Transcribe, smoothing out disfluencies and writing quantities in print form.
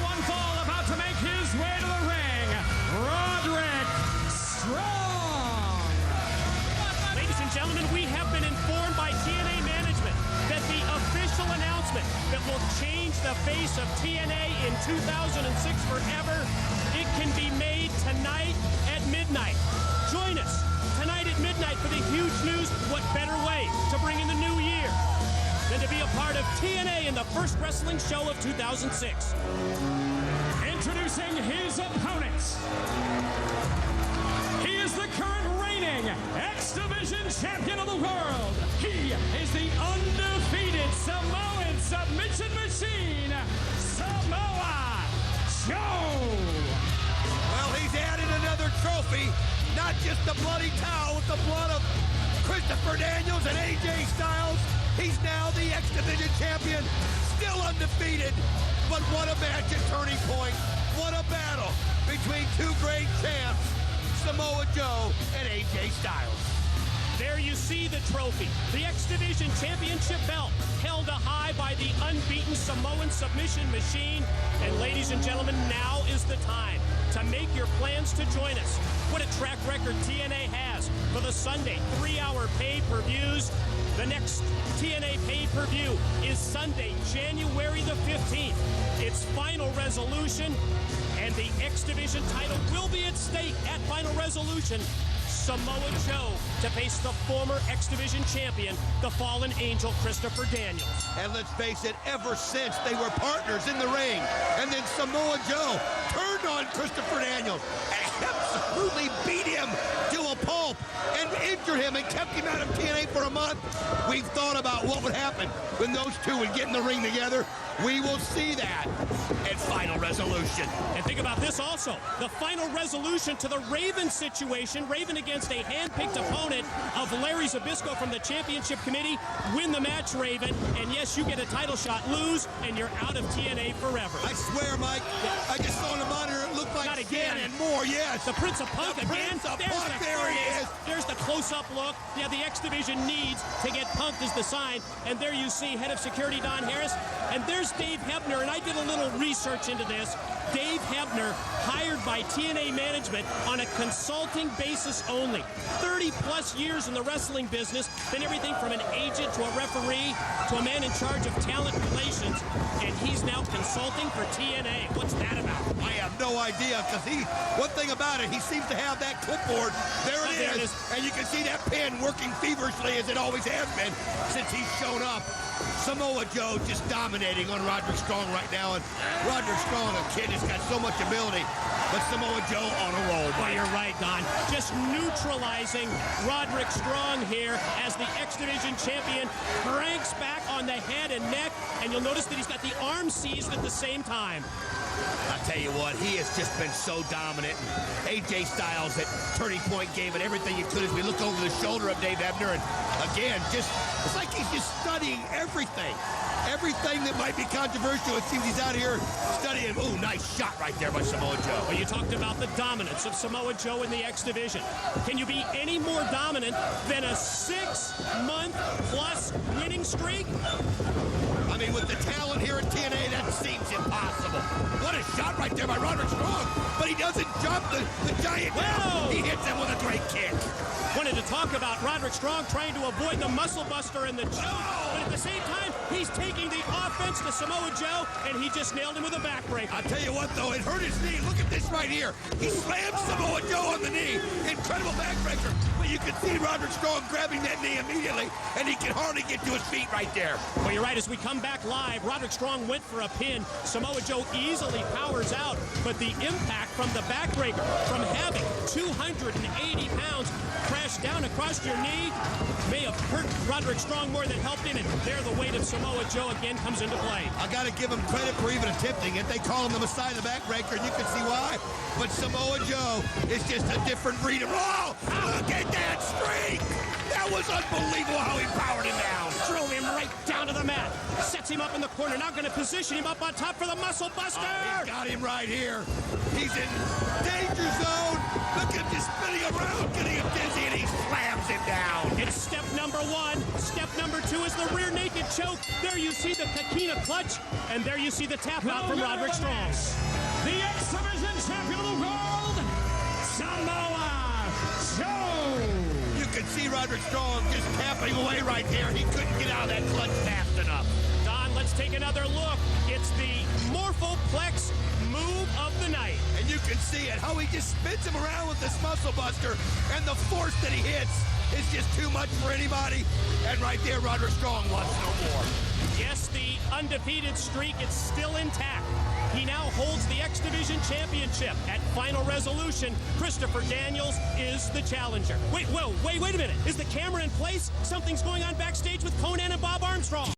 one fall, about to make his way to the ring, Roderick Strong. Ladies and gentlemen, we have been informed by TNA management that the official announcement that will change the face of TNA in 2006 forever, it can be made tonight at midnight. Join us tonight at midnight for the huge news. What better way to bring in the new year than to be a part of TNA in the first wrestling show of 2006. Introducing his opponent. He is the current reigning X Division champion of the world. He is the undefeated Samoan submission machine, Samoa Joe. Well, he's added another trophy, not just the bloody towel with the blood of Christopher Daniels and AJ Styles. He's now the X Division champion, still undefeated. But what a match at Turning Point. What a battle between two great champs, Samoa Joe and AJ Styles. There you see the trophy, the X Division Championship belt, held high by the unbeaten Samoan submission machine. And ladies and gentlemen, now is the time to make your plans to join us. What a track record TNA has for the Sunday 3-hour pay-per-views. The next TNA pay-per-view is Sunday, January the 15th. It's Final Resolution, and the X Division title will be at stake at Final Resolution. Samoa Joe to face the former X Division champion, the fallen angel Christopher Daniels. And let's face it, ever since they were partners in the ring, and then Samoa Joe turned on Christopher Daniels and absolutely beat him to a pulp and injured him and kept him out of TNA for a month. We've thought about what would happen when those two would get in the ring together. We will see that at Final Resolution. And think about this also, the Final Resolution to the Raven situation. Raven against a hand-picked opponent of Larry Zbyszko from the Championship Committee. Win the match, Raven, and yes, you get a title shot. Lose, and you're out of TNA forever. I swear, Mike, I just saw on the monitor, it looked like Not again. and more, yes. The Prince of Punk The again. Prince of There's Punk, the there he is. There's the close-up look. Yeah, the X Division needs to get Punked as the sign. And there you see head of security Don Harris. And there's Dave Hebner, and I did a little research into this. Dave Hebner, hired by TNA management on a consulting basis only. 30-plus years in the wrestling business, been everything from an agent to a referee to a man in charge of talent relations, and he's now consulting for TNA. What's that about? I have no idea, because one thing about it, he seems to have that clipboard. There it is. And you can see that pen working feverishly as it always has been since he's shown up. Samoa Joe just dominating on Roderick Strong right now, and Roderick Strong, a kid, has got so much ability, but Samoa Joe on a roll. Well, you're right, Don. Just neutralizing Roderick Strong here as the X Division champion cranks back on the head and neck, and you'll notice that he's got the arm seized at the same time. I tell you what, he has just been so dominant. AJ Styles at Turning Point gave it everything he could as we look over the shoulder of Dave Hebner, and again, it's like he's just studying everything. Everything that might be controversial, it seems he's out here studying. Ooh, nice shot right there by Samoa Joe. Well, you talked about the dominance of Samoa Joe in the X Division. Can you be any more dominant than a 6-month-plus winning streak? I mean, with the talent here at TNA, that seems impossible. What a shot right there by Roderick Strong, but he doesn't jump the giant down. He hits him with a great kick. Wanted to talk about Roderick Strong trying to avoid the muscle buster and the choke, but at the same time, he's taking the offense to Samoa Joe, and he just nailed him with a backbreaker. I'll tell you what, though, it hurt his knee. Look at this right here. He slams Samoa Joe on the knee. Incredible backbreaker. But you can see Roderick Strong grabbing that knee immediately, and he can hardly get to his feet right there. Well, you're right. As we come back live, Roderick Strong went for a pin. Samoa Joe easily powers out, but the impact from the backbreaker, from having 280 pounds crash down across your knee, may have hurt Roderick Strong more than helped him, and there the weight of Samoa Joe again comes into play. I got to give him credit for even attempting it. They call him the Messiah of the backbreaker, and you can see why. But Samoa Joe is just a different breed of... Oh, look at that streak! That was unbelievable how he powered him down. Threw him right down to the mat. Sets him up in the corner. Now going to position him up on top for the muscle buster. Oh, he's got him right here. He's in danger zone. Look at him just spinning around, getting him dizzy, and he slams him down. It's step number number one. Step number two is the rear naked choke. There you see the Kakina clutch, and there you see the tap out from Roderick Strong. The X Division champion of the world, Samoa Joe. You can see Roderick Strong just tapping away right there. He couldn't get out of that clutch fast enough. Don, let's take another look. It's the Morphoplex move of the night. And you can see it, how he just spins him around with this muscle buster, and the force that he hits is just too much for anybody. And right there, Roderick Strong wants no more. Yes, the undefeated streak is still intact. He now holds the X Division Championship. At Final Resolution, Christopher Daniels is the challenger. Wait a minute. Is the camera in place? Something's going on backstage with Conan and Bob Armstrong.